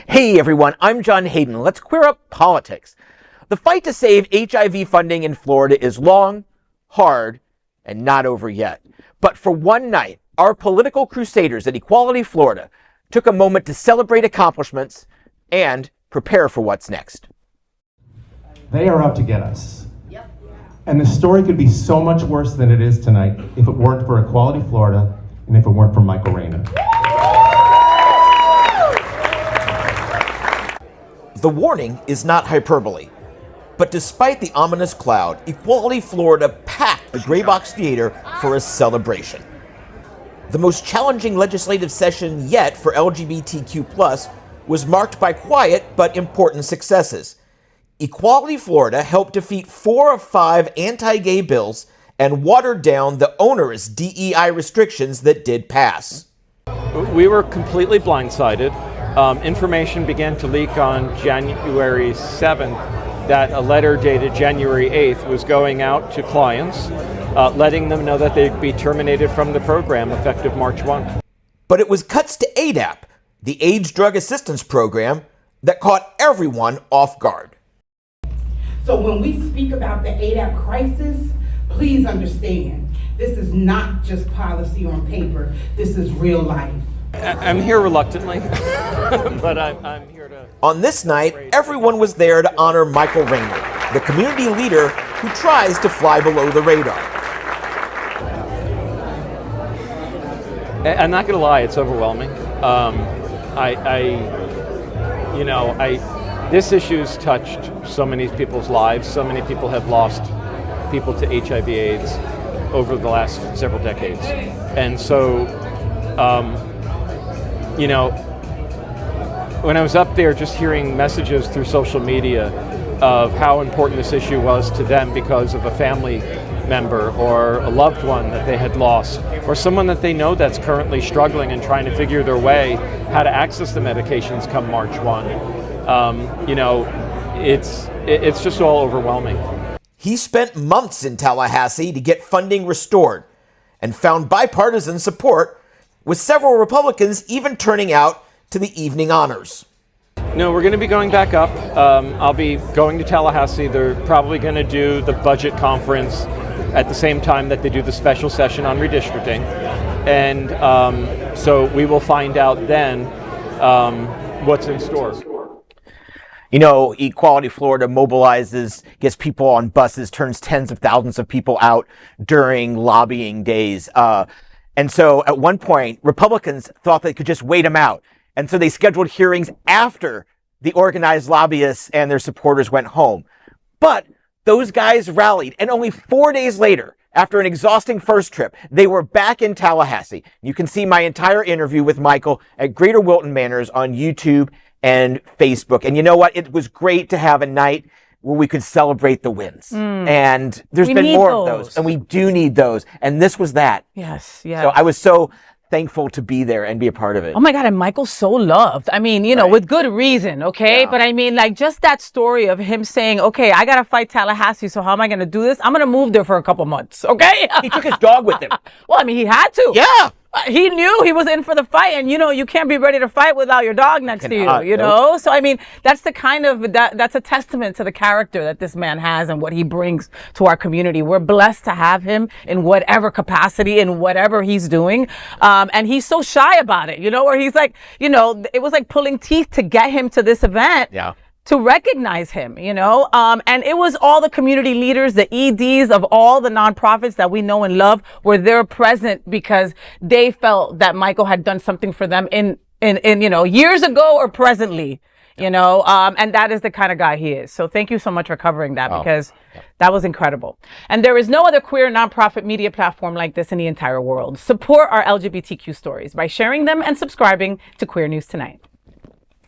Hey everyone, I'm John Hayden. Let's queer up politics. The fight to save HIV funding in Florida is long, hard, and not over yet. But for one night, our political crusaders at Equality Florida took a moment to celebrate accomplishments and prepare for what's next. They are out to get us. And the story could be so much worse than it is tonight if it weren't for Equality Florida and if it weren't for Michael Rayner. The warning is not hyperbole. But despite the ominous cloud, Equality Florida packed the Gray Box Theater for a celebration. The most challenging legislative session yet for LGBTQ+ was marked by quiet but important successes. Equality Florida helped defeat 4 of 5 anti-gay bills and watered down the onerous DEI restrictions that did pass. We were completely blindsided. Information began to leak on January 7th that a letter dated January 8th was going out to clients, letting them know that they'd be terminated from the program effective March 1. But it was cuts to ADAP, the AIDS Drug Assistance Program, that caught everyone off guard. So when we speak about the ADAP crisis, please understand, this is not just policy on paper, this is real life. I'm here reluctantly, but I'm here to... On this night, everyone was there to honor Michael Rayner, the community leader who tries to fly below the radar. I'm not going to lie, it's overwhelming. This issue's touched so many people's lives. So many people have lost people to HIV/AIDS over the last several decades. And so, when I was up there just hearing messages through social media of how important this issue was to them because of a family member or a loved one that they had lost, or someone that they know that's currently struggling and trying to figure their way how to access the medications come March 1. It's just all overwhelming. He spent months in Tallahassee to get funding restored and found bipartisan support, with several Republicans even turning out to the evening honors. No, we're going to be going back up. I'll be going to Tallahassee. They're probably going to do the budget conference at the same time that they do the special session on redistricting. And so we will find out then what's in store. You know, Equality Florida mobilizes, gets people on buses, turns tens of thousands of people out during lobbying days. And so at one point, Republicans thought they could just wait them out. And so they scheduled hearings after the organized lobbyists and their supporters went home. But those guys rallied, and only 4 days later, after an exhausting first trip, they were back in Tallahassee. You can see my entire interview with Michael at Greater Wilton Manors on YouTube and Facebook. And you know what? It was great to have a night where we could celebrate the wins. And there's been more of those, and we do need those. And this was that. Yes, yes. So I was so thankful to be there and be a part of it. Oh my God, and Michael's so loved. I mean, with good reason, okay? Yeah. But I mean, like, just that story of him saying, okay, I gotta fight Tallahassee, so how am I gonna do this? I'm gonna move there for a couple months, okay? He took his dog with him. Well, I mean, he had to. Yeah. He knew he was in for the fight, and you can't be ready to fight without your dog next to you, you know? So I mean, that's the kind of, that's a testament to the character that this man has and what he brings to our community. We're blessed to have him in whatever capacity, in whatever he's doing. And he's so shy about it, where he's like, it was like pulling teeth to get him to this event. Yeah. To recognize him, and it was all the community leaders, the EDs of all the nonprofits that we know and love were there present because they felt that Michael had done something for them in years ago or presently, and that is the kind of guy he is. So thank you so much for covering that because that was incredible. And there is no other queer nonprofit media platform like this in the entire world. Support our LGBTQ stories by sharing them and subscribing to Queer News Tonight.